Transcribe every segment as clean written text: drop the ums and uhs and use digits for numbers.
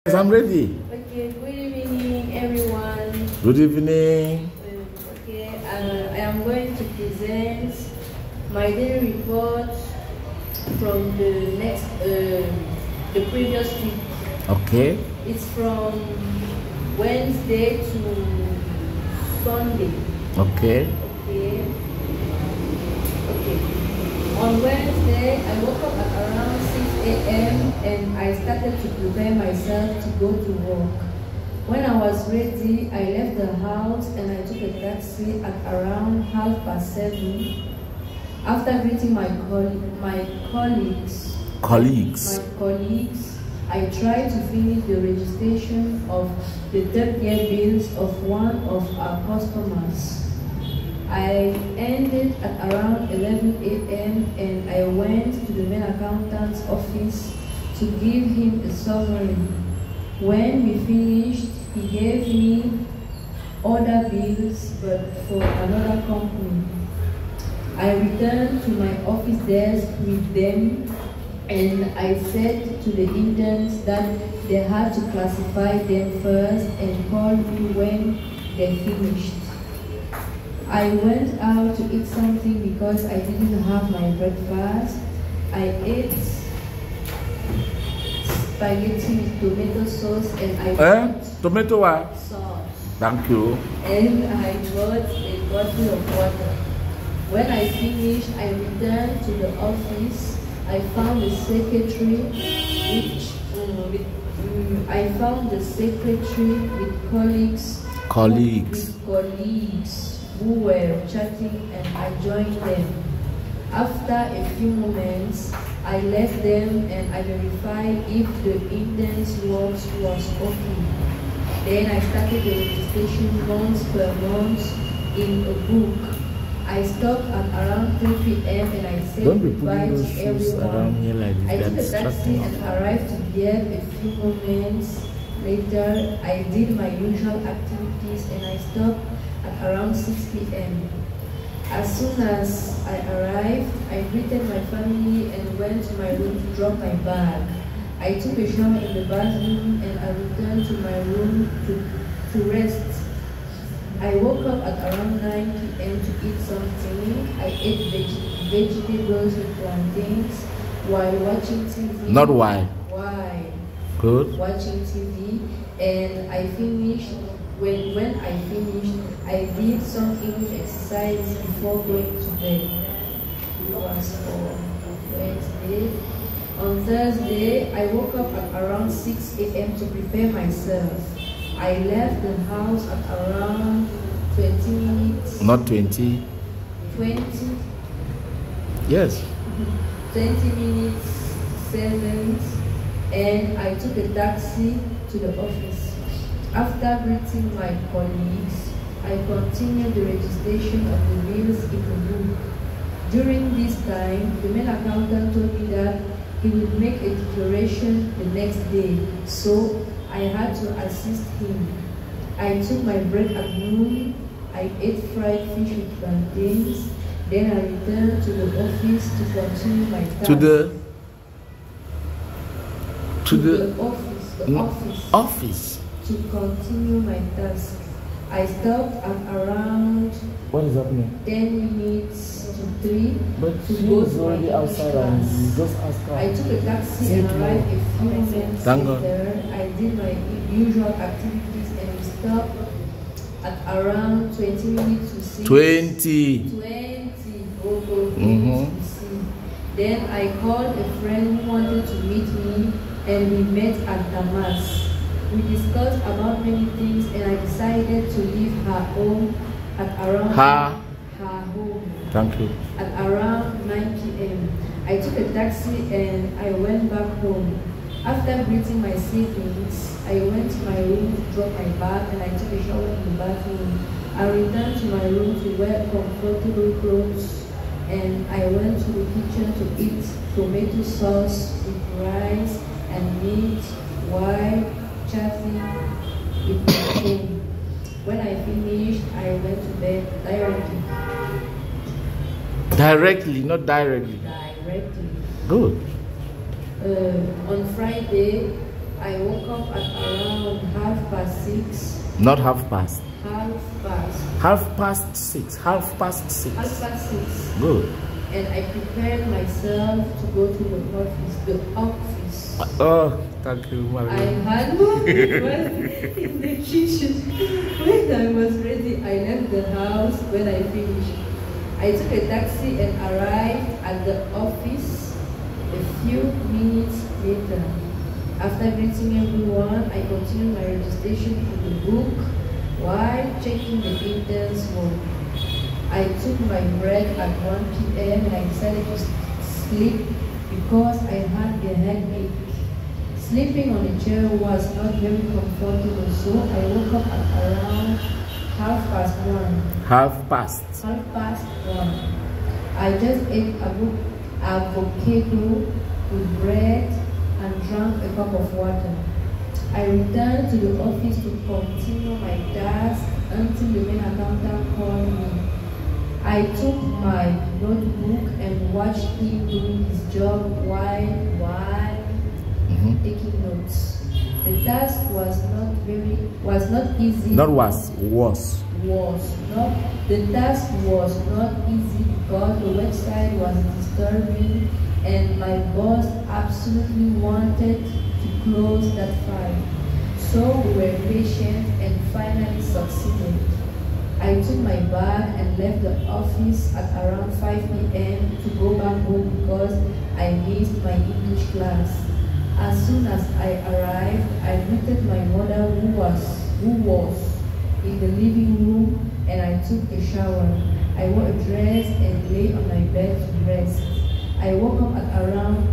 Yes, I'm ready. Okay, good evening, everyone. Good evening. Okay, I am going to present my daily report from the previous week. Okay. It's from Wednesday to Sunday. Okay. Okay. Okay. On Wednesday, I woke up at around 6 a.m. and I started to prepare myself to go to work. When I was ready, I left the house and I took a taxi at around 7:30. After greeting my colleagues, I tried to finish the registration of the third-year bills of one of our customers. I ended at around 11 a.m. and I went to the main accountant's office to give him a summary. When we finished, he gave me other bills but for another company. I returned to my office desk with them and I said to the interns that they had to classify them first and call me when they finished. I went out to eat something because I didn't have my breakfast. I ate spaghetti with tomato sauce and tomato what? Sauce. Thank you. And I bought a bottle of water. When I finished, I returned to the office. I found the secretary with colleagues who were chatting and I joined them. After a few moments, I left them and I verified if the interns work was okay. Then I started the registration month per month in a book. I stopped at around 3 p.m. and I said goodbye to everyone. I took a taxi and arrived to Dieppe a few moments later. I did my usual activities and I stopped at around 6 p.m. As soon as I arrived, I greeted my family and went to my room to drop my bag. I took a shower in the bathroom and I returned to my room to rest. I woke up at around 9 p.m. to eat something. I ate vegetables with plantains while watching TV. Not why? Why? Good. Watching TV, and I finished. When I finished, I did some English exercise before going to bed. It was for Wednesday. On Thursday, I woke up at around 6 a.m. to prepare myself. I left the house at around 20 minutes. Not 20. 20? Yes. 20 minutes, 7, and I took a taxi to the office. After greeting my colleagues, I continued the registration of the bills in the book. During this time, the main accountant told me that he would make a declaration the next day, so I had to assist him. I took my break at noon. I ate fried fish with plantains. Then I returned to the office to continue my task. To the office. To continue my task. I stopped at around What is happening? 10 minutes to 3 But to she go is to already my outside class. and you just ask her. I took a taxi and arrived a few minutes Thank God. later. I did my usual activities and we stopped at around 20 minutes to 6. 20. 20 to see. Then I called a friend who wanted to meet me and we met at Damas. We discussed about many things and I decided to leave her home at around her home. Thank you. At around 9 p.m. I took a taxi and I went back home. After greeting my siblings, I went to my room to drop my bag and I took a shower in the bathroom. I returned to my room to wear comfortable clothes and I went to the kitchen to eat tomato sauce with rice and meat while chatting with my friend. When I finished, I went to bed directly. Directly, not directly. Directly. Good. On Friday, I woke up at around 6:30. Not half past. 6:30. 6:30. 6:30. 6:30. Good. And I prepared myself to go to the office. Oh, thank you, I Maria. had my breakfast in the kitchen. When I was ready, I left the house. When I finished, I took a taxi and arrived at the office a few minutes later. After greeting everyone, I continued my registration in the book while checking the interns work. I took my break at 1 p.m. and I decided to sleep because I had a headache. Sleeping on a chair was not very comfortable, so I woke up at around 1:30. 1:30. 1:30. I just ate avocado with bread and drank a cup of water. I returned to the office to continue my task until the main accountant called me. I took my notebook and watched him doing his job while taking notes. The task was not easy. The task was not easy because the website was disturbing and my boss absolutely wanted to close that file. So we were patient and finally succeeded. I took my bag and left the office at around 5 p.m. to go back home because I missed my English class. As soon as I arrived, I greeted my mother who was in the living room and I took a shower. I wore a dress and lay on my bed to rest. I woke up at around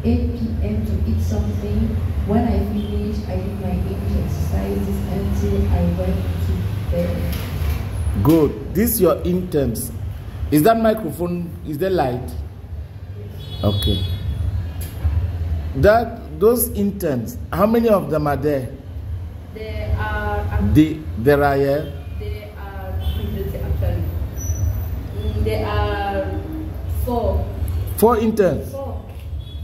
8 p.m. to eat something. When I finished, I did my English exercises until I went to bed. Good. This is your interns. Is that microphone? Is there light? Okay. Those interns, how many of them are there? There are here? There are actually. There are 4. 4 interns. 4,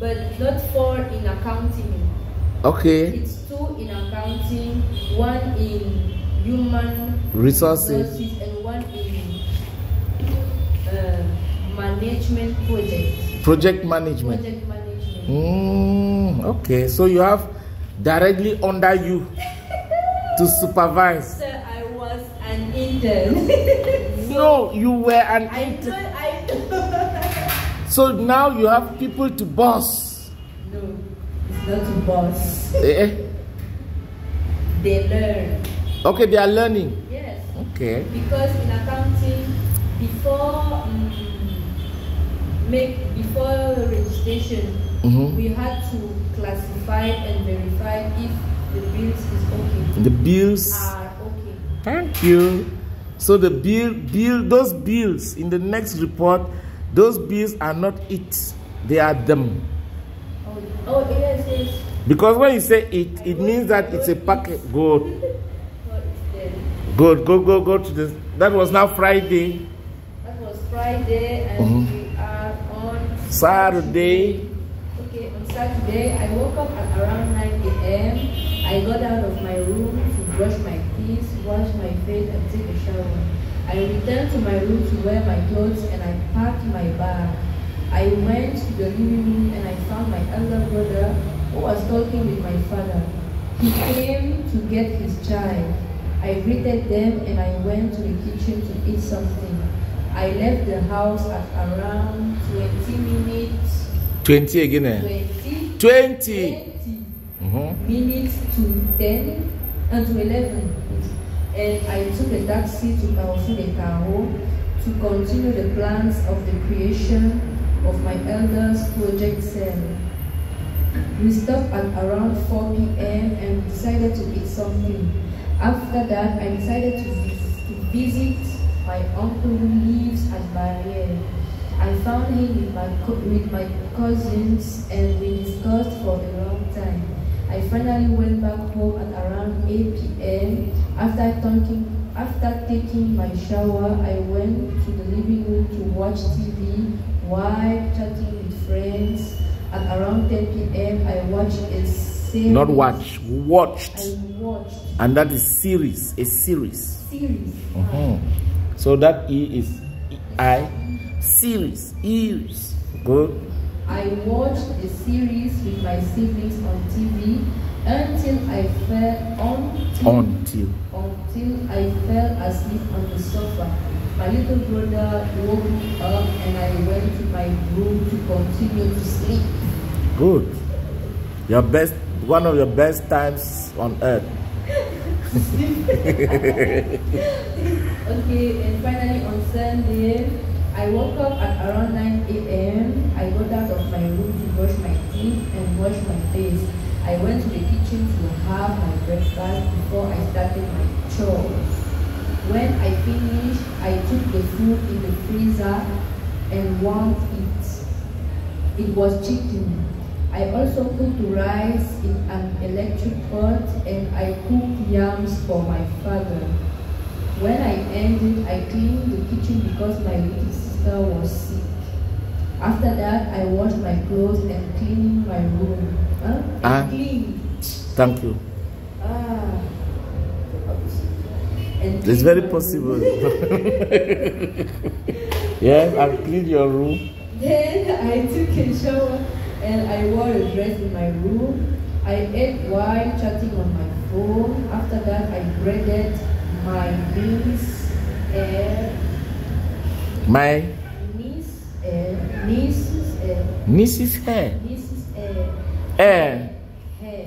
but not 4 in accounting. Okay. It's 2 in accounting, 1 in human resources and 1 in management project. Project management. Okay, so you have directly under you to supervise. Sir, I was an intern. No, you were an intern. I know. So now you have people to boss. No, it's not to boss. They learn. Okay, they are learning. Yes. Okay. Because in accounting, before registration, we had to classify and verify if the bills is okay. The bills are okay. Thank you. So the those bills in the next report, those bills are not it, they are them. Oh yes. Because when you say it means that it's a packet. Good. Good. Go to this. That was now Friday. That was Friday, and we are on Saturday. Okay, on Saturday, I woke up at around 9 a.m. I got out of my room to brush my teeth, wash my face, and take a shower. I returned to my room to wear my clothes, and I packed my bag. I went to the living room, and I found my elder brother who was talking with my father. He came to get his child. I greeted them and I went to the kitchen to eat something. I left the house at around 20 minutes. 20 again, eh? 20 minutes to 10 and to 11. And I took a taxi to Carrefour de Caro to continue the plans of the creation of my elders project cell. We stopped at around 4 p.m. and decided to eat something. After that, I decided to visit my uncle who lives at Barriere. I found him with my cousins and we discussed for a long time. I finally went back home at around 8 p.m. After taking my shower, I went to the living room to watch TV while chatting with friends. At around 10 p.m., I watched a series. Not watch, watched. I watched. And that is series, a series. Series. So that E is I, series, ears. Good. I watched a series with my siblings on TV until I fell asleep on the sofa. My little brother woke me up and I went to my room to continue to sleep. Good. Your best, one of your best times on earth. Okay, and finally on Sunday, I woke up at around 9 a.m. I got out of my room to brush my teeth and wash my face. I went to the kitchen to have my breakfast before I started my chores. When I finished, I took the food in the freezer and warmed it. It was chicken. I also cooked rice in an electric pot and I cooked yams for my father. When I ended, I cleaned the kitchen because my little sister was sick. After that, I washed my clothes and cleaned my room. Cleaned. Thank you. It's very possible. Yes, I've cleaned your room. Then I took a shower and I wore a dress in my room. I ate while chatting on my phone. After that, I braided my niece's hair. My niece's hair. Niece's hair. Niece's hair. Hair. Hair.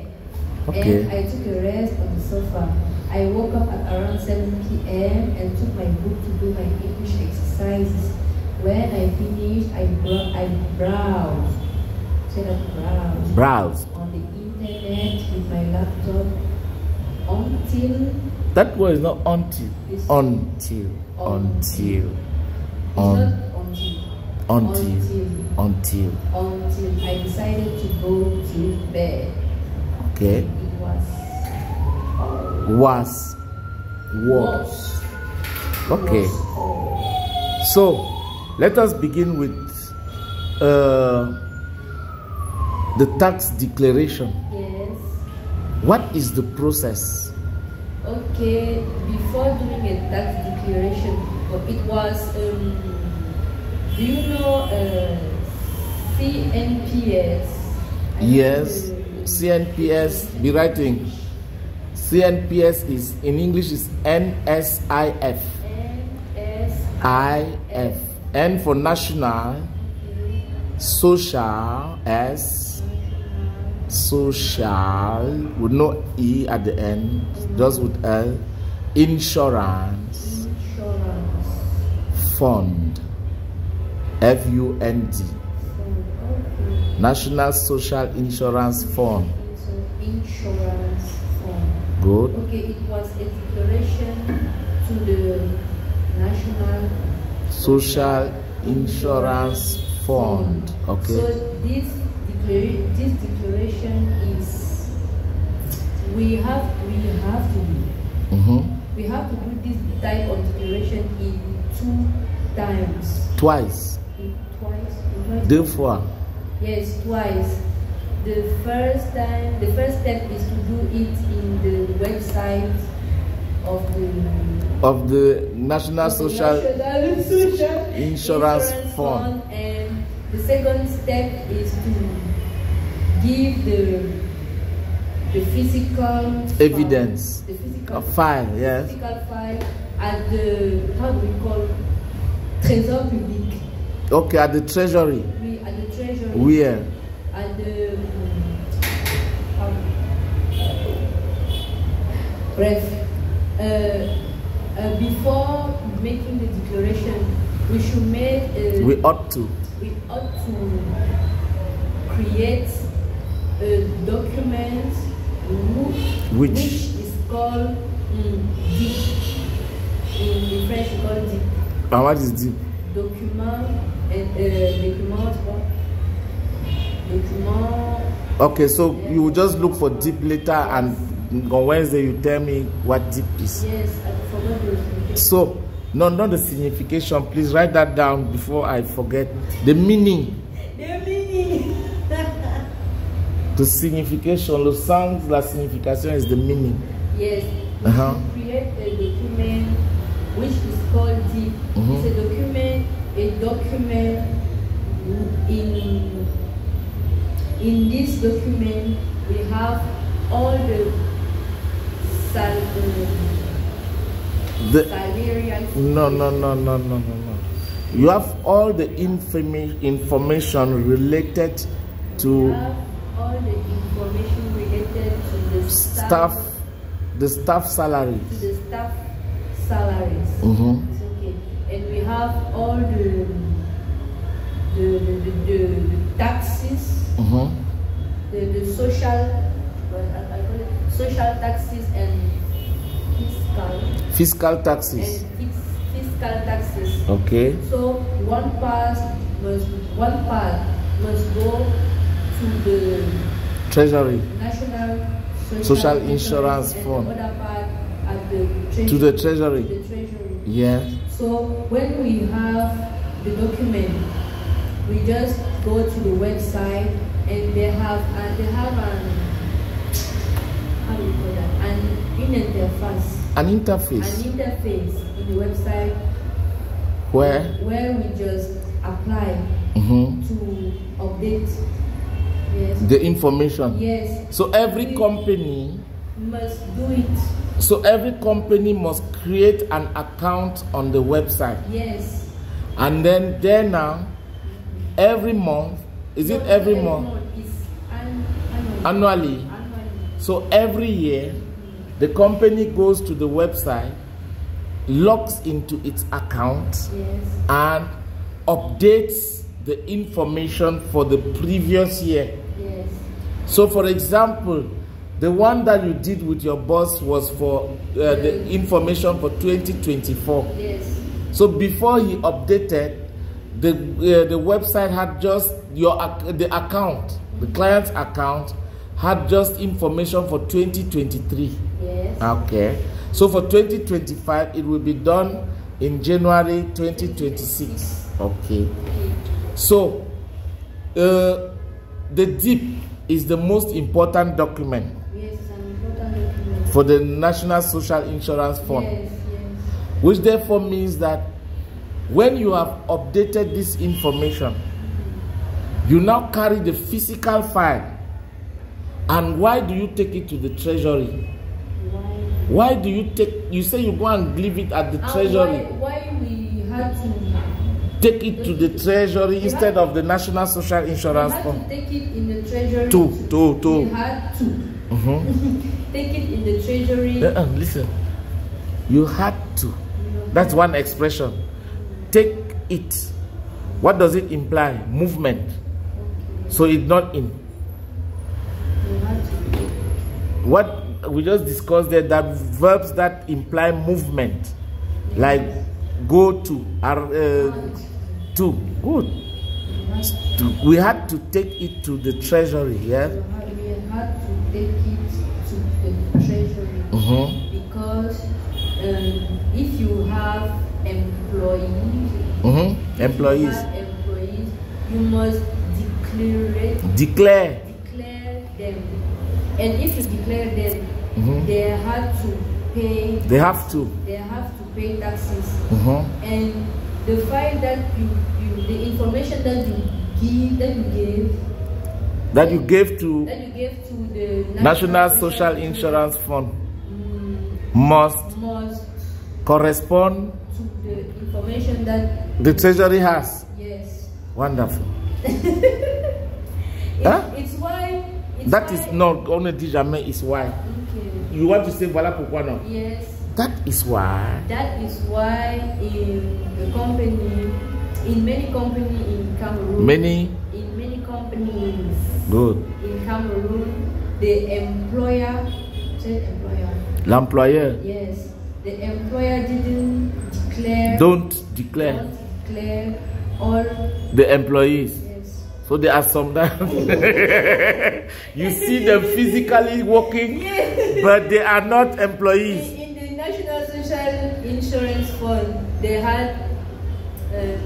Okay. And I took a rest on the sofa. I woke up at around 7 p.m. and took my book to do my English exercises. When I finished, I browsed. Say that, browsed. Browsed. On the internet with my laptop until. That word is not until. It's until. Until I decided to go to bed. Okay. It was. Okay. So let us begin with the tax declaration. Yes. What is the process? Okay, before doing a tax declaration, it was, do you know CNPS? Yes, CNPS, be writing. CNPS is, in English, is NSIF. NSIF. N for national, social, S, social, with no E at the end, just with L, insurance, fund, FUND, National Social Insurance Fund. Insurance fund. Good. Okay, it was a declaration to the National Social Insurance Fund. Okay. So this declaration is we have to do this type of declaration in 2 times. Twice. Therefore. Yes, twice. The first step is to do it in the website of the National Social Insurance Fund. And the second step is to give the physical evidence, the physical file, yes. Physical file at the, how do we call, Trésor Public. Okay, at the treasury. At the treasury. Where? At the before making the declaration, we should make. We ought to create a document which is called DIP. In French, we call DIP. And what is DIP? Document. Okay, so you will just look for DIP later, and on Wednesday you tell me what DIP is. Yes, I forgot those. So, no, not the signification. Please write that down before I forget. The meaning. The meaning. The signification, le sens, la signification is the meaning. Yes. We create a document which is called DIP. It's a document. In this document we have all the salary. No. You have all the information related to. We have all the information related to the staff salaries. To the staff salaries. It's okay. And we have all the taxes, the social taxes and fiscal taxes. Fiscal taxes. Okay. So one part must go to the Treasury, National Social Insurance Fund, and the other part at the to the Treasury. The Treasury. Yeah. So when we have the document, we just go to the website and they have an interface. An interface. An interface in the website where we just apply to update the information. Yes. So every company must do it. So every company must create an account on the website. Yes. And then there now, every month, is it every month? It's annually. So every year, the company goes to the website, logs into its account, and updates the information for the previous year. Yes. So for example, the one that you did with your boss was for the information for 2024. Yes. So before he updated, the website had just the account, the client's account had just information for 2023. Yes. Okay. So for 2025, it will be done in January 2026. Okay. So the DIP is the most important document. Yes, it's an important document for the National Social Insurance Fund. Yes. Which therefore means that when you have updated this information, you now carry the physical file. And why do you take it to the Treasury? Why do you say you go and leave it at the Treasury? Why we had to take it to the Treasury instead of the National Social Insurance Fund? To take it in the Treasury. We had to. Take it in the Treasury. Listen. You had to. That's one expression. Take it. What does it imply? Movement. Okay. So it's not in. What we just discussed there, that verbs that imply movement, like go to, to, good. We had to take it to the Treasury, yeah? We had to take it to the Treasury because if you have employees, you must declare them. And if you declare them, they have to pay. They have to pay taxes. And the file that the information that you gave to the National Social Insurance Fund must correspond to the information that the Treasury has. Yes. Wonderful. It's why. That is not only jamais is why. Okay. You want to say voilà pourquoi non? Yes. That is why. That is why in many companies in Cameroon. In many companies. Good. In Cameroon, the employer. L'employeur. Yes. The employer didn't declare. Don't declare all the employees. Yes. So there are some that you see them physically working, but they are not employees. In the National Social Insurance Fund, they had, I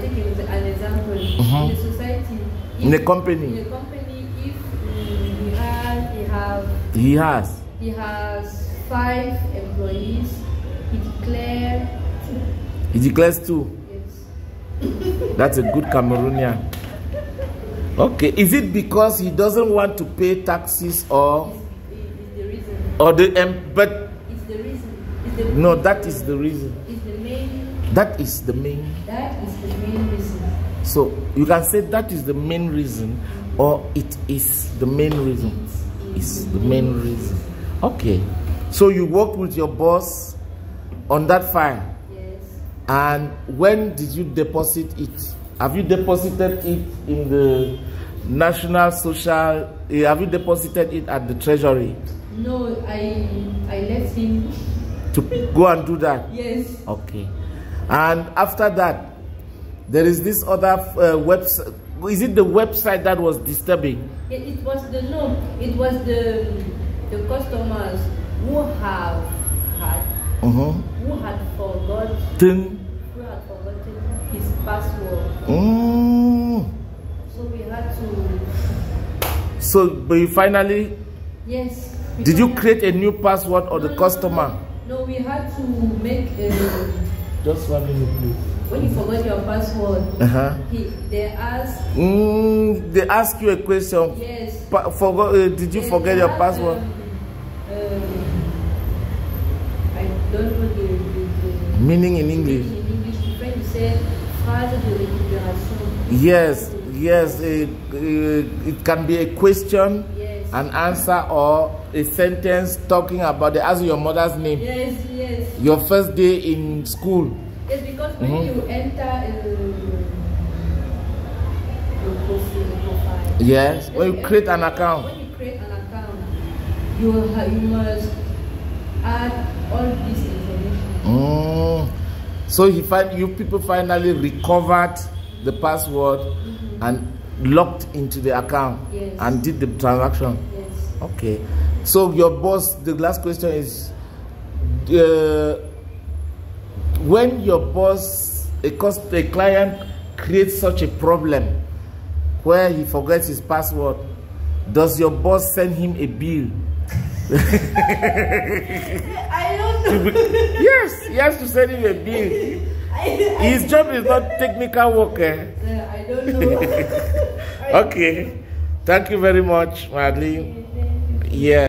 think it was an example, in the society. In the company. If He has. He has 5 employees. He declared 2. He declares 2. Yes. That's a good Cameroonian. Okay. Is it because he doesn't want to pay taxes or? It's the reason. Or but. It's the reason. It's the No, that is the reason. It's the main. That is the main. That is the main reason. So you can say that is the main reason, or it is the main reason. It's the main reason. Okay. So you worked with your boss on that file. Yes. And when did you deposit it? Have you deposited it in the National Social? Have you deposited it at the Treasury? No, I left him to go and do that. Yes. Okay. And after that, there is this other website. Is it the website that was disturbing? It was the customers who have had who had forgotten his password. So we had to. So, but you finally. Yes. Did you create a new password or the customer? No, we had to make a. Just 1 minute, please. When you forgot your password, they ask. They ask you a question. Yes. Did you forget your password? I don't know the meaning in English. In English, when you say phrase de récupération. Yes, yes. It can be a question, yes, an answer, or a sentence talking about the as your mother's name. Yes, yes. Your first day in school. Yes, because when you enter your profile. Yes, when you create an account. When you create an account, you must add all this information. So you people finally recovered the password and logged into the account, yes, and did the transaction. Yes. Okay. So your boss, the last question is, when your boss, a client creates such a problem where he forgets his password, does your boss send him a bill? I don't know. Yes, he has to send him a bill. His job is not technical work. I don't know. Okay. Thank you very much, Madeline. Yeah.